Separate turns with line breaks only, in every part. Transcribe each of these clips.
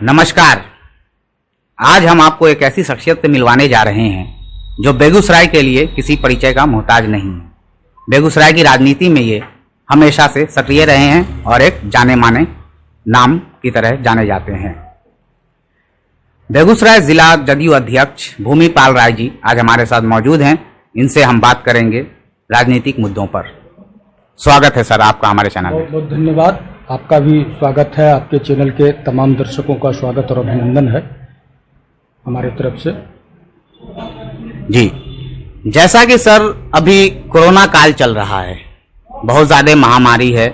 नमस्कार। आज हम आपको एक ऐसी शख्सियत से मिलवाने जा रहे हैं जो बेगूसराय के लिए किसी परिचय का मोहताज नहीं है। बेगूसराय की राजनीति में ये हमेशा से सक्रिय रहे हैं और एक जाने माने नाम की तरह जाने जाते हैं। बेगूसराय जिला जदयू अध्यक्ष भूमिपाल राय जी आज हमारे साथ मौजूद हैं। इनसे हम बात करेंगे राजनीतिक मुद्दों पर। स्वागत है सर आपका हमारे चैनल में।
बहुत बहुत धन्यवाद। आपका भी स्वागत है। आपके चैनल के तमाम दर्शकों का स्वागत और अभिनंदन है हमारे तरफ से।
जी, जैसा कि सर अभी कोरोना काल चल रहा है, बहुत ज्यादा महामारी है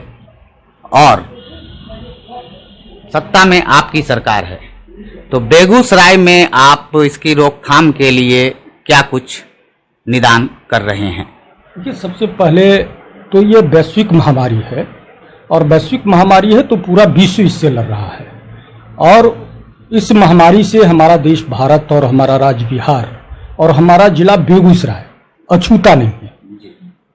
और सत्ता में आपकी सरकार है, तो बेगूसराय में आप इसकी रोकथाम के लिए क्या कुछ निदान कर रहे हैं?
देखिए, सबसे पहले तो ये वैश्विक महामारी है और वैश्विक महामारी है तो पूरा विश्व इससे लड़ रहा है और इस महामारी से हमारा देश भारत और हमारा राज्य बिहार और हमारा जिला बेगूसराय अछूता नहीं है।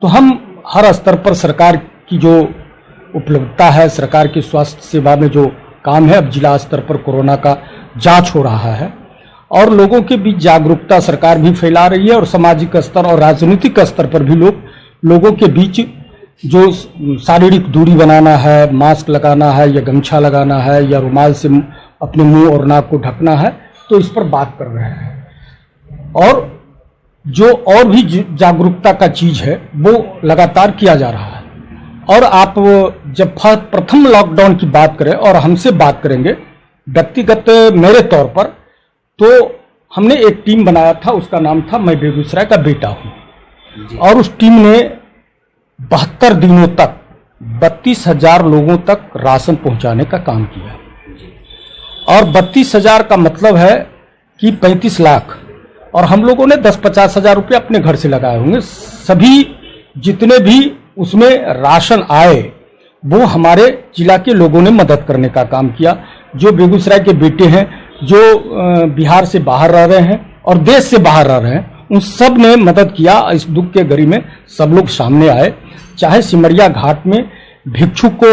तो हम हर स्तर पर सरकार की जो उपलब्धता है, सरकार की स्वास्थ्य सेवा में जो काम है, अब जिला स्तर पर कोरोना का जांच हो रहा है और लोगों के बीच जागरूकता सरकार भी फैला रही है और सामाजिक स्तर और राजनीतिक स्तर पर भी लोगों के बीच जो शारीरिक दूरी बनाना है, मास्क लगाना है या गमछा लगाना है या रुमाल से अपने मुंह और नाक को ढकना है, तो इस पर बात कर रहे हैं। और जो और भी जागरूकता का चीज है वो लगातार किया जा रहा है। और आप जब प्रथम लॉकडाउन की बात करें और हमसे बात करेंगे व्यक्तिगत मेरे तौर पर, तो हमने एक टीम बनाया था, उसका नाम था मैं बेगूसराय का बेटा हूं और उस टीम ने 72 दिनों तक 32,000 लोगों तक राशन पहुंचाने का काम किया। और 32,000 का मतलब है कि 35 लाख, और हम लोगों ने 10-50 हजार रुपये अपने घर से लगाए होंगे। सभी जितने भी उसमें राशन आए वो हमारे जिला के लोगों ने मदद करने का काम किया। जो बेगूसराय के बेटे हैं, जो बिहार से बाहर रह रहे हैं और देश से बाहर रह रहे हैं, उन सब ने मदद किया। इस दुख के घड़ी में सब लोग सामने आए, चाहे सिमरिया घाट में भिक्षु को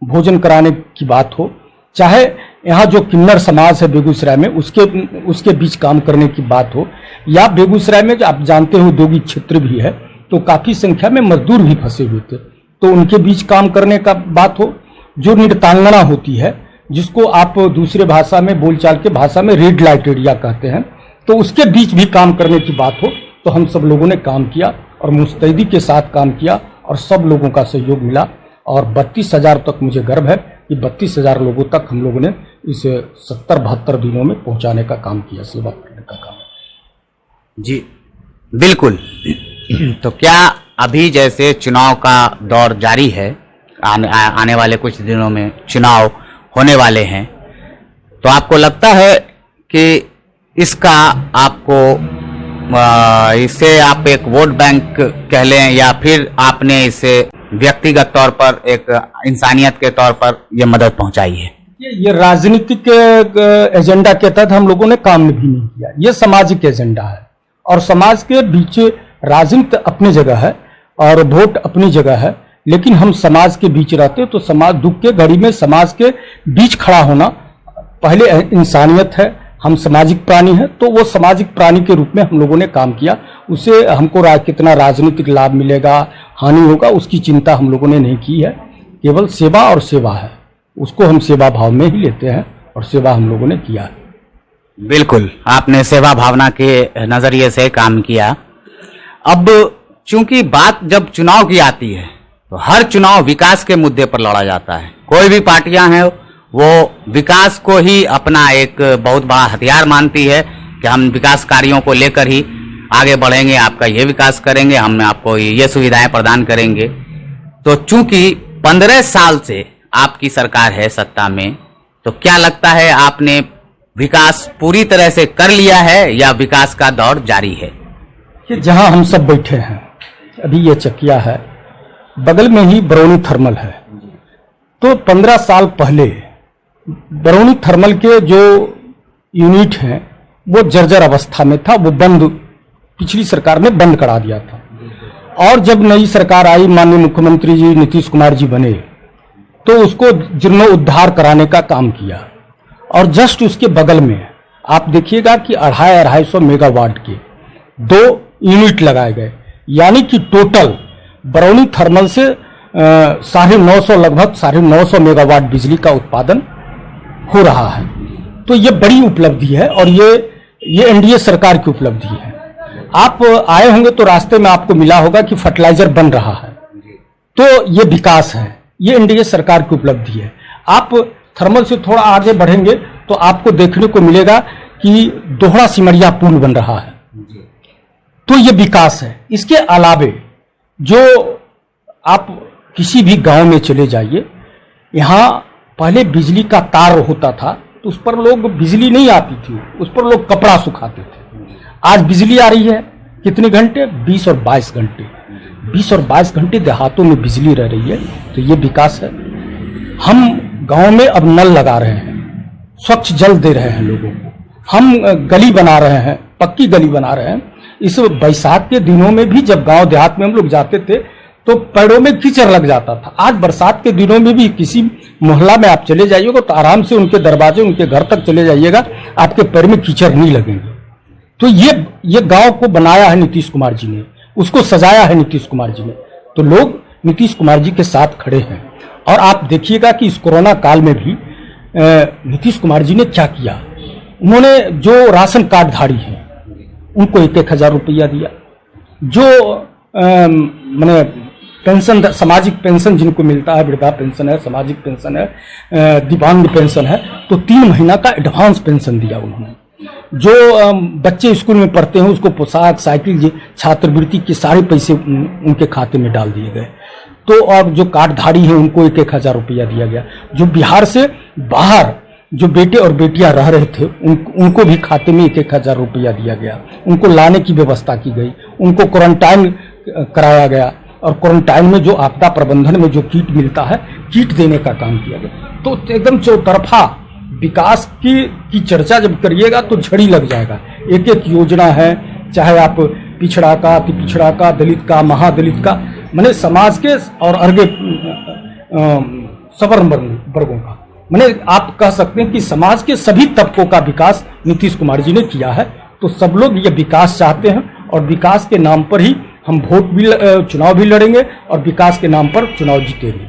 भोजन कराने की बात हो, चाहे यहाँ जो किन्नर समाज है बेगूसराय में उसके बीच काम करने की बात हो, या बेगूसराय में जो आप जानते हो औद्योगिक क्षेत्र भी है तो काफी संख्या में मजदूर भी फंसे हुए थे, तो उनके बीच काम करने का बात हो। जो नृत्यांगना होती है, जिसको आप दूसरे भाषा में बोलचाल के भाषा में रेड लाइट एरिया कहते हैं, तो उसके बीच भी काम करने की बात हो, तो हम सब लोगों ने काम किया और मुस्तैदी के साथ काम किया और सब लोगों का सहयोग मिला। और 32,000 तक मुझे गर्व है कि 32,000 लोगों तक हम लोगों ने इस 70-72 दिनों में पहुंचाने का काम किया, सेवा करने का काम।
जी बिल्कुल। तो क्या अभी जैसे चुनाव का दौर जारी है, आने वाले कुछ दिनों में चुनाव होने वाले हैं, तो आपको लगता है कि इसका आपको इसे आप एक वोट बैंक कह लें या फिर आपने इसे व्यक्तिगत तौर पर एक इंसानियत के तौर पर यह मदद पहुंचाई है?
ये राजनीतिक एजेंडा के तहत हम लोगों ने काम भी नहीं किया। ये सामाजिक एजेंडा है और समाज के बीच राजनीति अपनी जगह है और वोट अपनी जगह है, लेकिन हम समाज के बीच रहते तो समाज दुख के घड़ी में समाज के बीच खड़ा होना पहले इंसानियत है। हम सामाजिक प्राणी हैं, तो वो सामाजिक प्राणी के रूप में हम लोगों ने काम किया। उसे हमको कितना राजनीतिक लाभ मिलेगा, हानि होगा, उसकी चिंता हम लोगों ने नहीं की है। केवल सेवा और सेवा है, उसको हम सेवा भाव में ही लेते हैं और सेवा हम लोगों ने किया है।
बिल्कुल, आपने सेवा भावना के नजरिए से काम किया। अब चूंकि बात जब चुनाव की आती है तो हर चुनाव विकास के मुद्दे पर लड़ा जाता है। कोई भी पार्टियां हैं वो विकास को ही अपना एक बहुत बड़ा हथियार मानती है कि हम विकास कार्यों को लेकर ही आगे बढ़ेंगे, आपका ये विकास करेंगे, हम आपको ये सुविधाएं प्रदान करेंगे। तो चूंकि 15 साल से आपकी सरकार है सत्ता में, तो क्या लगता है आपने विकास पूरी तरह से कर लिया है या विकास का दौर जारी है?
कि जहां हम सब बैठे हैं, अभी ये चकिया है, बगल में ही बरौनी थर्मल है, तो 15 साल पहले बरौनी थर्मल के जो यूनिट हैं वो जर्जर अवस्था में था, वो बंद, पिछली सरकार ने बंद करा दिया था। और जब नई सरकार आई, माननीय मुख्यमंत्री जी नीतीश कुमार जी बने, तो उसको जीर्णोद्धार कराने का काम किया और जस्ट उसके बगल में आप देखिएगा कि 250-250 मेगावाट के 2 यूनिट लगाए गए, यानी कि टोटल बरौनी थर्मल से 950 लगभग 950 मेगावाट बिजली का उत्पादन हो रहा है। तो ये बड़ी उपलब्धि है और ये एनडीए सरकार की उपलब्धि है। आप आए होंगे तो रास्ते में आपको मिला होगा कि फर्टिलाइजर बन रहा है, तो ये विकास है, ये एनडीए सरकार की उपलब्धि है। आप थर्मल से थोड़ा आगे बढ़ेंगे तो आपको देखने को मिलेगा कि दोहरा सिमरिया पुल बन रहा है, तो ये विकास है। इसके अलावे जो आप किसी भी गांव में चले जाइए, यहाँ पहले बिजली का तार होता था तो उस पर लोग, बिजली नहीं आती थी, उस पर लोग कपड़ा सुखाते थे। आज बिजली आ रही है कितने घंटे? 20 और 22 घंटे, 20 और 22 घंटे देहातों में बिजली रह रही है, तो ये विकास है। हम गांव में अब नल लगा रहे हैं, स्वच्छ जल दे रहे हैं लोगों को, हम गली बना रहे हैं, पक्की गली बना रहे हैं। इस बैसाख के दिनों में भी जब गांव देहात में हम लोग जाते थे तो पैरों में कीचड़ लग जाता था। आज बरसात के दिनों में भी किसी मोहल्ला में आप चले जाइएगा तो आराम से उनके दरवाजे, उनके घर तक चले जाइएगा, आपके पैर में कीचड़ नहीं लगेंगे। तो ये गांव को बनाया है नीतीश कुमार जी ने, उसको सजाया है नीतीश कुमार जी ने, तो लोग नीतीश कुमार जी के साथ खड़े हैं। और आप देखिएगा कि इस कोरोना काल में भी नीतीश कुमार जी ने क्या किया। उन्होंने जो राशन कार्ड धारी हैं उनको 1,000 रुपया दिया, जो मैंने पेंशन, सामाजिक पेंशन जिनको मिलता है, वृद्धा पेंशन है, सामाजिक पेंशन है, दिव्यांग पेंशन है, तो 3 महीना का एडवांस पेंशन दिया उन्होंने। जो बच्चे स्कूल में पढ़ते हैं उसको पोशाक, साइकिल, छात्रवृत्ति के सारे पैसे उनके खाते में डाल दिए गए। तो और जो कार्डधारी हैं उनको 1,000 रुपया दिया गया। जो बिहार से बाहर जो बेटे और बेटियां रह रहे थे उनको भी खाते में 1,000 रुपया दिया गया, उनको लाने की व्यवस्था की गई, उनको क्वारंटाइन कराया गया और क्वारंटाइन में जो आपदा प्रबंधन में जो किट मिलता है, किट देने का काम किया गया। तो एकदम चौतरफा विकास की चर्चा जब करिएगा तो झड़ी लग जाएगा। एक एक योजना है, चाहे आप पिछड़ा का, अति पिछड़ा का, दलित का, महादलित का, माने समाज के और अर्गे सवर्ण वर्गों का, माने आप कह सकते हैं कि समाज के सभी तबकों का विकास नीतीश कुमार जी ने किया है। तो सब लोग ये विकास चाहते हैं और विकास के नाम पर ही हम चुनाव भी लड़ेंगे और विकास के नाम पर चुनाव जीतेंगे।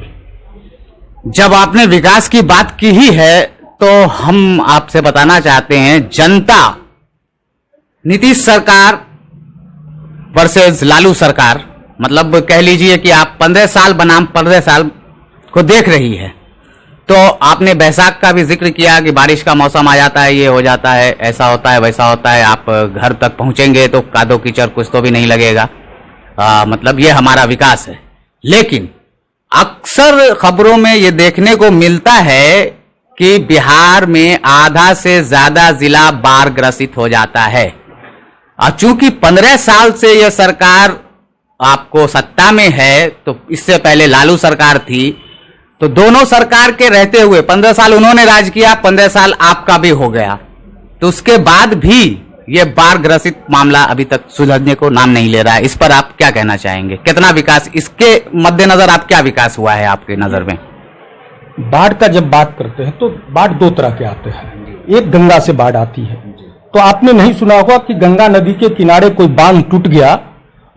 जब आपने विकास की बात की ही है तो हम आपसे बताना चाहते हैं, जनता नीतीश सरकार वर्सेस लालू सरकार, मतलब कह लीजिए कि आप 15 साल बनाम 15 साल को देख रही है। तो आपने बैसाख का भी जिक्र किया कि बारिश का मौसम आ जाता है, ये हो जाता है, ऐसा होता है, वैसा होता है, आप घर तक पहुंचेंगे तो कादो कीचड़ कुछ तो भी नहीं लगेगा, मतलब ये हमारा विकास है। लेकिन अक्सर खबरों में ये देखने को मिलता है कि बिहार में आधा से ज्यादा जिला बाढ़ ग्रसित हो जाता है। और चूंकि 15 साल से यह सरकार आपको सत्ता में है, तो इससे पहले लालू सरकार थी, तो दोनों सरकार के रहते हुए 15 साल उन्होंने राज किया, 15 साल आपका भी हो गया, तो उसके बाद भी यह बाढ़ ग्रसित मामला अभी तक सुलझने को नाम नहीं ले रहा है। इस पर आप क्या कहना चाहेंगे? कितना विकास, इसके मद्देनजर आप क्या विकास हुआ है आपके नजर में?
बाढ़ का जब बात करते हैं तो बाढ़ 2 तरह के आते हैं। एक गंगा से बाढ़ आती है, तो आपने नहीं सुना होगा कि गंगा नदी के किनारे कोई बांध टूट गया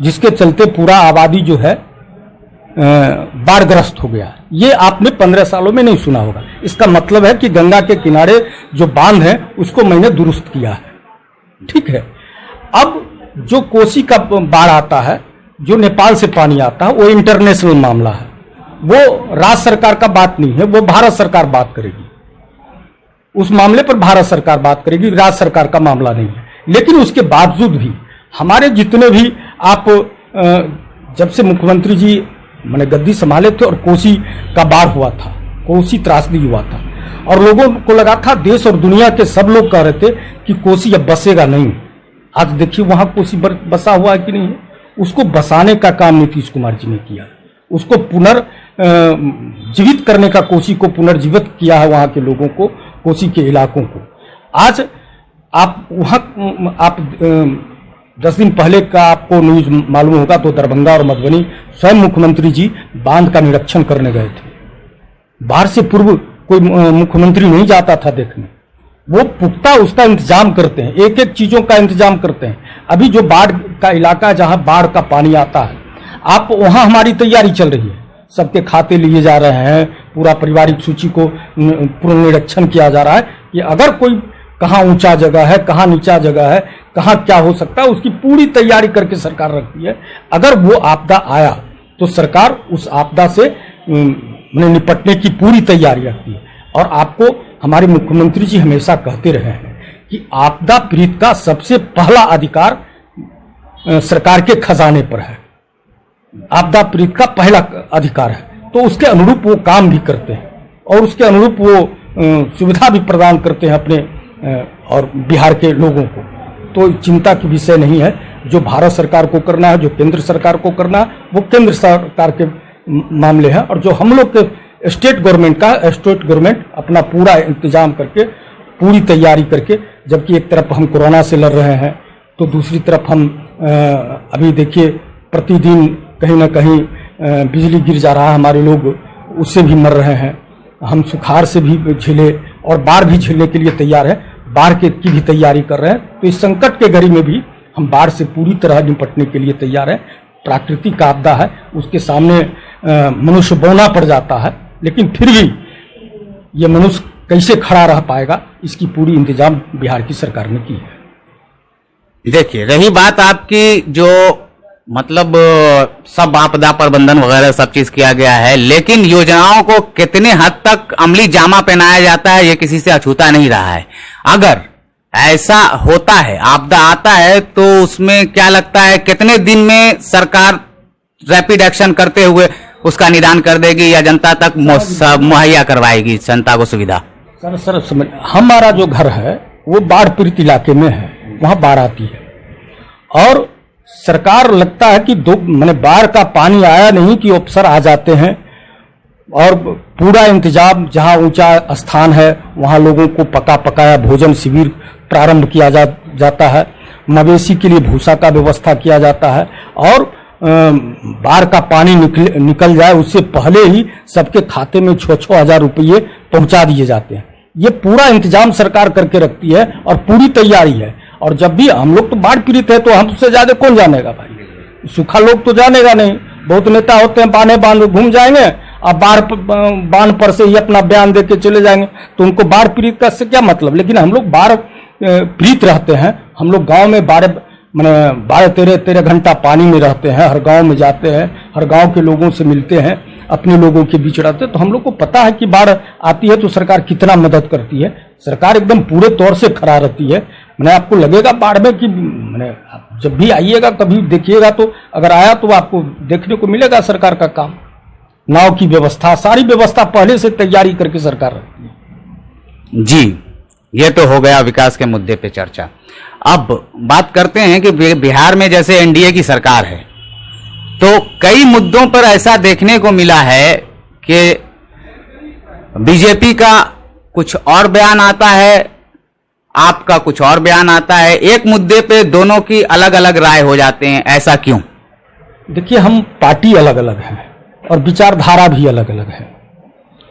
जिसके चलते पूरा आबादी जो है बाढ़ग्रस्त हो गया। ये आपने 15 सालों में नहीं सुना होगा। इसका मतलब है कि गंगा के किनारे जो बांध है उसको मैंने दुरुस्त किया है, ठीक है। अब जो कोसी का बाढ़ आता है, जो नेपाल से पानी आता है, वो इंटरनेशनल मामला है, वो राज्य सरकार का बात नहीं है, वो भारत सरकार बात करेगी। उस मामले पर भारत सरकार बात करेगी, राज्य सरकार का मामला नहीं है। लेकिन उसके बावजूद भी हमारे जितने भी आप जब से मुख्यमंत्री जी मैंने गद्दी संभाले थे और कोसी का बाढ़ हुआ था, कोसी त्रासदी हुआ था और लोगों को लगा था, देश और दुनिया के सब लोग कह रहे थे कि कोसी अब बसेगा नहीं। आज देखिए वहां कोसी बसा हुआ है कि नहीं है। उसको बसाने का काम नीतीश कुमार जी ने किया, उसको पुनर्जीवित करने का, कोसी को पुनर्जीवित किया है, वहां के लोगों को, कोसी के इलाकों को। आज आप वहां आप 10 दिन पहले का आपको न्यूज मालूम होगा तो दरभंगा और मधुबनी स्वयं मुख्यमंत्री जी बांध का निरीक्षण करने गए थे। बाढ़ से पूर्व कोई मुख्यमंत्री नहीं जाता था देखने, वो पुख्ता उसका इंतजाम करते हैं, एक एक चीजों का इंतजाम करते हैं। अभी जो बाढ़ का इलाका, जहां बाढ़ का पानी आता है, आप वहां हमारी तैयारी चल रही है, सबके खाते लिए जा रहे हैं, पूरा पारिवारिक सूची को पूरा निरीक्षण किया जा रहा है कि अगर कोई कहाँ ऊंचा जगह है, कहाँ नीचा जगह है, कहाँ क्या हो सकता है, उसकी पूरी तैयारी करके सरकार रखती है। अगर वो आपदा आया तो सरकार उस आपदा से निपटने की पूरी तैयारी रखती है। और आपको हमारे मुख्यमंत्री जी हमेशा कहते रहे हैं कि आपदा पीड़ित का सबसे पहला अधिकार सरकार के खजाने पर है, आपदा पीड़ित का पहला अधिकार है। तो उसके अनुरूप वो काम भी करते हैं और उसके अनुरूप वो सुविधा भी प्रदान करते हैं अपने और बिहार के लोगों को। तो चिंता की विषय नहीं है। जो भारत सरकार को करना है, जो केंद्र सरकार को करना है, वो केंद्र सरकार के मामले हैं। और जो हम लोग के स्टेट गवर्नमेंट का, स्टेट गवर्नमेंट अपना पूरा इंतजाम करके, पूरी तैयारी करके, जबकि एक तरफ हम कोरोना से लड़ रहे हैं तो दूसरी तरफ हम अभी देखिए प्रतिदिन कहीं ना कहीं बिजली गिर जा रहा है, हमारे लोग उससे भी मर रहे हैं। हम सुखाड़ से भी झेले और बाढ़ भी झेलने के लिए तैयार है, बाढ़ की भी तैयारी कर रहे हैं। तो इस संकट के घड़ी में भी हम बाढ़ से पूरी तरह निपटने के लिए तैयार हैं। प्राकृतिक आपदा है, उसके सामने मनुष्य बौना पड़ जाता है, लेकिन फिर भी ये मनुष्य कैसे खड़ा रह पाएगा, इसकी पूरी इंतजाम बिहार की सरकार ने की है।
देखिए, रही बात आपकी, जो मतलब सब आपदा प्रबंधन वगैरह सब चीज किया गया है, लेकिन योजनाओं को कितने हद तक अमली जामा पहनाया जाता है ये किसी से अछूता नहीं रहा है। अगर ऐसा होता है, आपदा आता है, तो उसमें क्या लगता है कितने दिन में सरकार रैपिड एक्शन करते हुए उसका निदान कर देगी या जनता तक मुहैया करवाएगी जनता को सुविधा?
सर समझ, हमारा जो घर है वो बाढ़ पीड़ित इलाके में है, वहां बाढ़ आती है और सरकार लगता है कि मैंने बाढ़ का पानी आया नहीं कि अफसर आ जाते हैं और पूरा इंतजाम, जहां ऊंचा स्थान है वहां लोगों को पका पकाया भोजन शिविर प्रारंभ किया जाता है, मवेशी के लिए भूसा का व्यवस्था किया जाता है और बाढ़ का पानी निकल जाए उससे पहले ही सबके खाते में 6-6 हजार रुपये पहुंचा दिए जाते हैं। ये पूरा इंतजाम सरकार करके रखती है और पूरी तैयारी है। और जब भी हम लोग तो बाढ़ पीड़ित है तो हमसे ज्यादा कौन जानेगा भाई, सूखा लोग तो जानेगा नहीं। बहुत नेता होते हैं बांधे बांध घूम जाएंगे और बांध पर से ही अपना बयान देके चले जाएंगे, तो उनको बाढ़ पीड़ित का से क्या मतलब। लेकिन हम लोग बाढ़ पीड़ित रहते हैं, हम लोग गांव में 12-13 घंटा पानी में रहते हैं, हर गांव में जाते हैं, हर गांव के लोगों से मिलते हैं, अपने लोगों के बीच रहते हैं, तो हम लोग को पता है कि बाढ़ आती है तो सरकार कितना मदद करती है। सरकार एकदम पूरे तौर से खड़ा रहती है। मैंने आपको लगेगा बाढ़ में कि मैंने जब भी आइएगा कभी देखिएगा तो अगर आया तो आपको देखने को मिलेगा सरकार का काम, नाव की व्यवस्था, सारी व्यवस्था पहले से तैयारी करके सरकार रखती है।
जी, ये तो हो गया विकास के मुद्दे पे चर्चा। अब बात करते हैं कि बिहार में जैसे एनडीए की सरकार है तो कई मुद्दों पर ऐसा देखने को मिला है कि बीजेपी का कुछ और बयान आता है, आपका कुछ और बयान आता है, एक मुद्दे पे दोनों की अलग अलग राय हो जाते हैं, ऐसा क्यों?
देखिए, हम पार्टी अलग अलग है और विचारधारा भी अलग अलग है।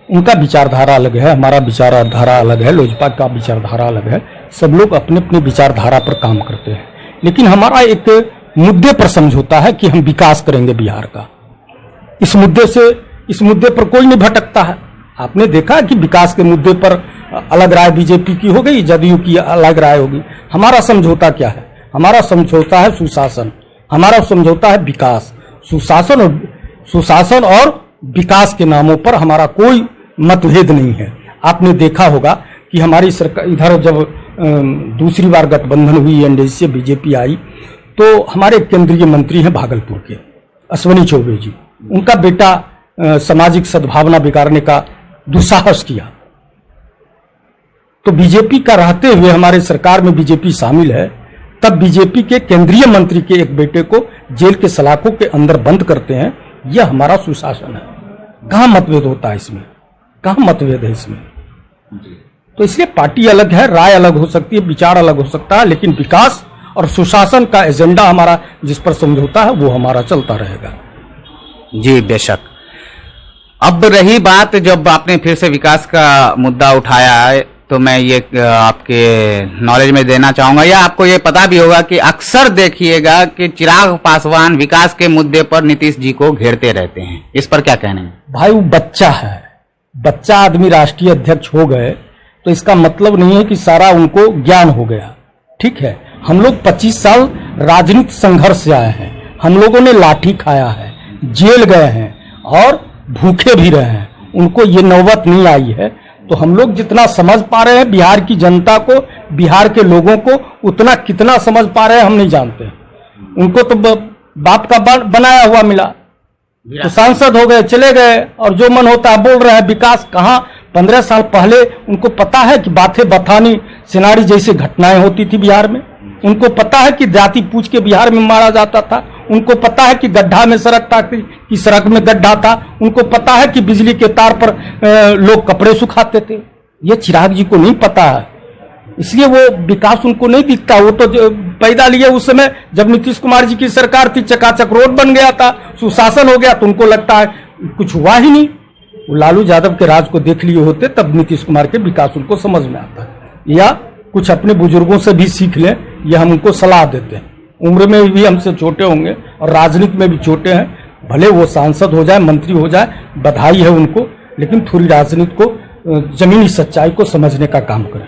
उनका विचारधारा अलग है, हमारा विचारधारा अलग है, लोजपा का विचारधारा अलग है। सब लोग अपने अपने विचारधारा पर काम करते हैं, लेकिन हमारा एक मुद्दे पर समझौता है कि हम विकास करेंगे बिहार का। इस मुद्दे पर कोई नहीं भटकता है। आपने देखा कि विकास के मुद्दे पर अलग राय बीजेपी की हो गई, जदयू की अलग राय होगी। हमारा समझौता क्या है? हमारा समझौता है सुशासन, हमारा समझौता है विकास। सुशासन और विकास के नामों पर हमारा कोई मतभेद नहीं है। आपने देखा होगा कि हमारी सरकार इधर जब दूसरी बार गठबंधन हुई, एनडीए से बीजेपी आई, तो हमारे केंद्रीय मंत्री हैं भागलपुर के अश्विनी चौबे जी, उनका बेटा सामाजिक सद्भावना बिगाड़ने का दुस्साहस किया। तो बीजेपी का रहते हुए हमारे सरकार में बीजेपी शामिल है, तब बीजेपी के केंद्रीय मंत्री के एक बेटे को जेल के सलाखों के अंदर बंद करते हैं। यह हमारा सुशासन है। कहां मतभेद होता है इसमें? कहां मतभेद है इसमें? तो इसलिए पार्टी अलग है, राय अलग हो सकती है, विचार अलग हो सकता है, लेकिन विकास और सुशासन का एजेंडा हमारा जिस पर समझौता है वो हमारा चलता रहेगा।
जी बेशक। अब रही बात, जब आपने फिर से विकास का मुद्दा उठाया है तो मैं ये आपके नॉलेज में देना चाहूंगा, या आपको ये पता भी होगा कि अक्सर देखिएगा कि चिराग पासवान विकास के मुद्दे पर नीतीश जी को घेरते रहते हैं। इस पर क्या कहना है?
भाई वो बच्चा है, बच्चा आदमी राष्ट्रीय अध्यक्ष हो गए तो इसका मतलब नहीं है कि सारा उनको ज्ञान हो गया। ठीक है, हम लोग 25 साल राजनीतिक संघर्ष से आए हैं, हम लोगों ने लाठी खाया है, जेल गए हैं और भूखे भी रहे हैं, उनको ये नौबत नहीं आई है। तो हम लोग जितना समझ पा रहे हैं बिहार की जनता को, बिहार के लोगों को, उतना कितना समझ पा रहे हैं हम नहीं जानते। उनको तो बाप का बनाया हुआ मिला, तो सांसद हो गए, चले गए और जो मन होता है बोल रहे हैं। विकास कहाँ? 15 साल पहले उनको पता है कि बातें बथानी सिनारी जैसी घटनाएं होती थी बिहार में। उनको पता है कि जाति पूछ के बिहार में मारा जाता था। उनको पता है कि गड्ढा में सड़क था कि सड़क में गड्ढा था। उनको पता है कि बिजली के तार पर लोग कपड़े सुखाते थे। ये चिराग जी को नहीं पता है, इसलिए वो विकास उनको नहीं दिखता। वो तो पैदा लिए उस समय जब नीतीश कुमार जी की सरकार थी, चकाचक रोड बन गया था, सुशासन हो गया, तो उनको लगता है कुछ हुआ ही नहीं। वो लालू यादव के राज को देख लिए होते तब नीतीश कुमार के विकास उनको समझ में आता है। या कुछ अपने बुजुर्गों से भी सीख लें, ये हम उनको सलाह देते हैं। उम्र में भी हमसे छोटे होंगे और राजनीति में भी छोटे हैं, भले वो सांसद हो जाए, मंत्री हो जाए, बधाई है उनको, लेकिन थोड़ी राजनीति को, जमीनी सच्चाई को समझने का काम करें।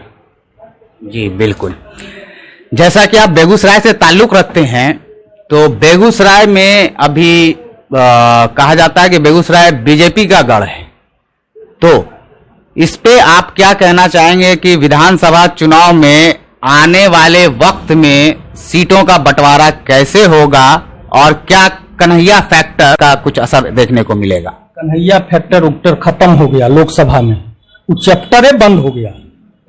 जी बिल्कुल। जैसा कि आप बेगूसराय से ताल्लुक रखते हैं, तो बेगूसराय में अभी कहा जाता है कि बेगूसराय बीजेपी का गढ़ है, तो इस पे आप क्या कहना चाहेंगे कि विधानसभा चुनाव में आने वाले वक्त में सीटों का बंटवारा कैसे होगा और क्या कन्हैया फैक्टर का कुछ असर देखने को मिलेगा?
कन्हैया फैक्टर उक्टर खत्म हो गया लोकसभा में, वो चैप्टर है बंद हो गया।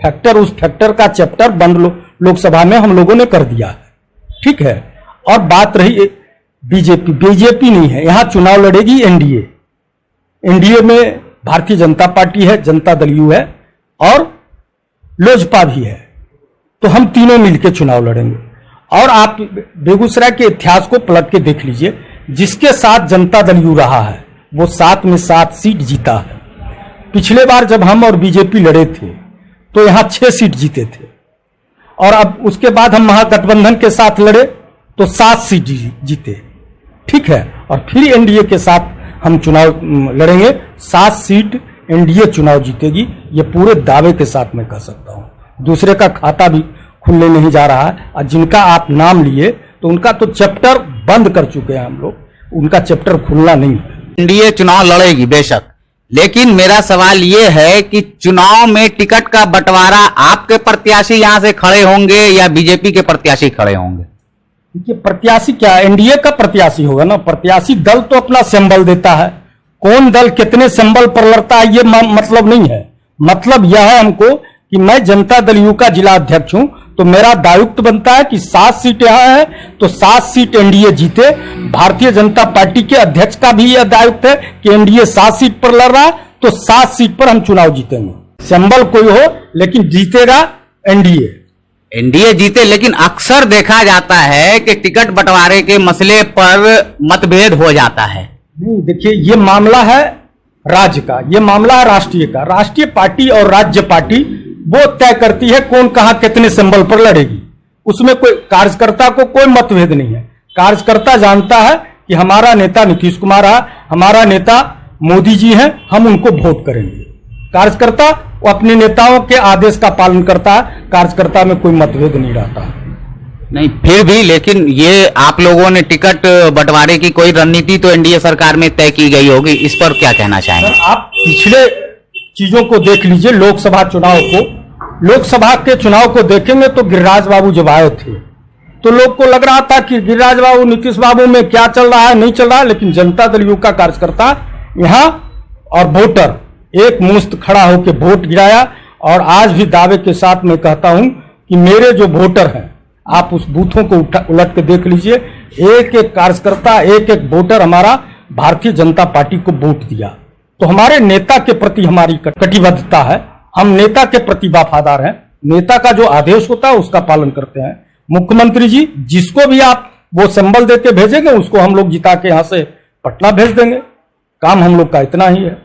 फैक्टर, उस फैक्टर का चैप्टर बंद लोकसभा में हम लोगों ने कर दिया है। ठीक है, और बात रही बीजेपी, बीजेपी नहीं है यहाँ, चुनाव लड़ेगी एनडीए। एनडीए में भारतीय जनता पार्टी है, जनता दल यू है और लोजपा भी है, तो हम तीनों मिलकर चुनाव लड़ेंगे। और आप बेगूसराय के इतिहास को पलट के देख लीजिए, जिसके साथ जनता दल यू रहा है वो 7 में 7 सीट जीता है। पिछले बार जब हम और बीजेपी लड़े थे तो यहां 6 सीट जीते थे, और अब उसके बाद हम महागठबंधन के साथ लड़े तो 7 सीट जीते। ठीक है, और फिर एनडीए के साथ हम चुनाव लड़ेंगे, 7 सीट एनडीए चुनाव जीतेगी, ये पूरे दावे के साथ मैं कह सकता हूं। दूसरे का खाता भी खुलने नहीं जा रहा है, और जिनका आप नाम लिए तो उनका तो चैप्टर बंद कर चुके हैं हम लोग, उनका चैप्टर खुलना नहीं है।
एनडीए चुनाव लड़ेगी बेशक, लेकिन मेरा सवाल ये है कि चुनाव में टिकट का बंटवारा आपके प्रत्याशी यहां से खड़े होंगे या बीजेपी के प्रत्याशी खड़े होंगे?
देखिए, प्रत्याशी क्या, एनडीए का प्रत्याशी होगा ना। प्रत्याशी दल तो अपना सिंबल देता है, कौन दल कितने सिंबल पर लड़ता है ये मतलब नहीं है। मतलब यह है हमको कि मैं जनता दल यू का जिला अध्यक्ष हूं, तो मेरा दायित्व बनता है कि 7 सीट यहां है तो 7 सीट एनडीए जीते। भारतीय जनता पार्टी के अध्यक्ष का भी यह दायित्व है कि एनडीए 7 सीट पर लड़ रहा है तो 7 सीट पर हम चुनाव जीतेंगे। सिंबल कोई हो लेकिन जीतेगा एनडीए।
एनडीए जीते, लेकिन अक्सर देखा जाता है कि टिकट बंटवारे के मसले पर मतभेद हो जाता है।
नहीं, देखिए, ये मामला है राज्य का, ये मामला है राष्ट्रीय का। राष्ट्रीय पार्टी और राज्य पार्टी वो तय करती है कौन कहां कितने सिंबल पर लड़ेगी। उसमें कोई कार्यकर्ता को कोई मतभेद नहीं है। कार्यकर्ता जानता है कि हमारा नेता नीतीश कुमार है, हमारा नेता मोदी जी हैं, हम उनको वोट करेंगे। कार्यकर्ता वो अपने नेताओं के आदेश का पालन करता है, कार्यकर्ता में कोई मतभेद नहीं रहता।
नहीं, फिर भी लेकिन ये आप लोगों ने टिकट बंटवारे की कोई रणनीति तो एनडीए सरकार में तय की गई होगी, इस पर क्या कहना चाहेंगे?
आप पिछले चीजों को देख लीजिए, लोकसभा चुनाव को, लोकसभा के चुनाव को देखेंगे तो गिरिराज बाबू जब आए थे तो लोग को लग रहा था कि गिरिराज बाबू नीतीश बाबू में क्या चल रहा है, नहीं चल रहा है, लेकिन जनता दल यू का कार्यकर्ता यहाँ और वोटर एक मुश्त खड़ा होकर वोट गिराया। और आज भी दावे के साथ मैं कहता हूं कि मेरे जो वोटर हैं, आप उस बूथों को उलट के देख लीजिए, एक एक कार्यकर्ता, एक एक वोटर हमारा भारतीय जनता पार्टी को वोट दिया। तो हमारे नेता के प्रति हमारी कटिबद्धता है, हम नेता के प्रति वफादार हैं। नेता का जो आदेश होता है उसका पालन करते हैं। मुख्यमंत्री जी जिसको भी आप वो सिंबल देके भेजेंगे उसको हम लोग जिता के यहां से पटना भेज देंगे। काम हम लोग का इतना ही है।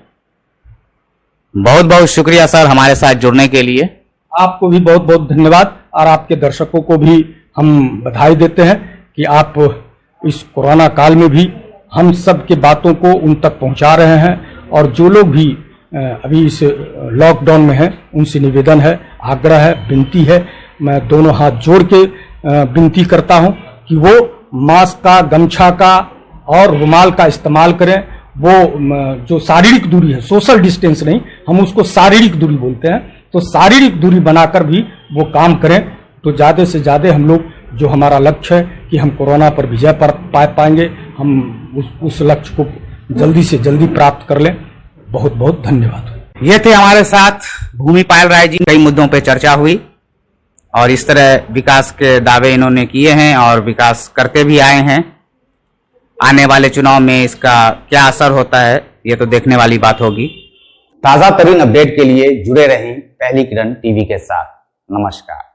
बहुत बहुत शुक्रिया सर हमारे साथ जुड़ने के लिए।
आपको भी बहुत बहुत धन्यवाद और आपके दर्शकों को भी हम बधाई देते हैं कि आप इस कोरोना काल में भी हम सब की बातों को उन तक पहुंचा रहे हैं। और जो लोग भी अभी इस लॉकडाउन में हैं उनसे निवेदन है, आग्रह है, विनती है, मैं दोनों हाथ जोड़ के विनती करता हूं कि वो मास्क का, गमछा का और रुमाल का इस्तेमाल करें। वो जो शारीरिक दूरी है, सोशल डिस्टेंस नहीं, हम उसको शारीरिक दूरी बोलते हैं, तो शारीरिक दूरी बनाकर भी वो काम करें तो ज़्यादा से ज़्यादा हम लोग जो हमारा लक्ष्य है कि हम कोरोना पर विजय पा पाएंगे, हम उस लक्ष्य को जल्दी से जल्दी प्राप्त कर लें। बहुत बहुत धन्यवाद।
ये थे हमारे साथ भूमिपाल राय जी। कई मुद्दों पे चर्चा हुई और इस तरह विकास के दावे इन्होंने किए हैं और विकास करते भी आए हैं। आने वाले चुनाव में इसका क्या असर होता है ये तो देखने वाली बात होगी। ताजा तरीन अपडेट के लिए जुड़े रहें पहली किरण टीवी के साथ। नमस्कार।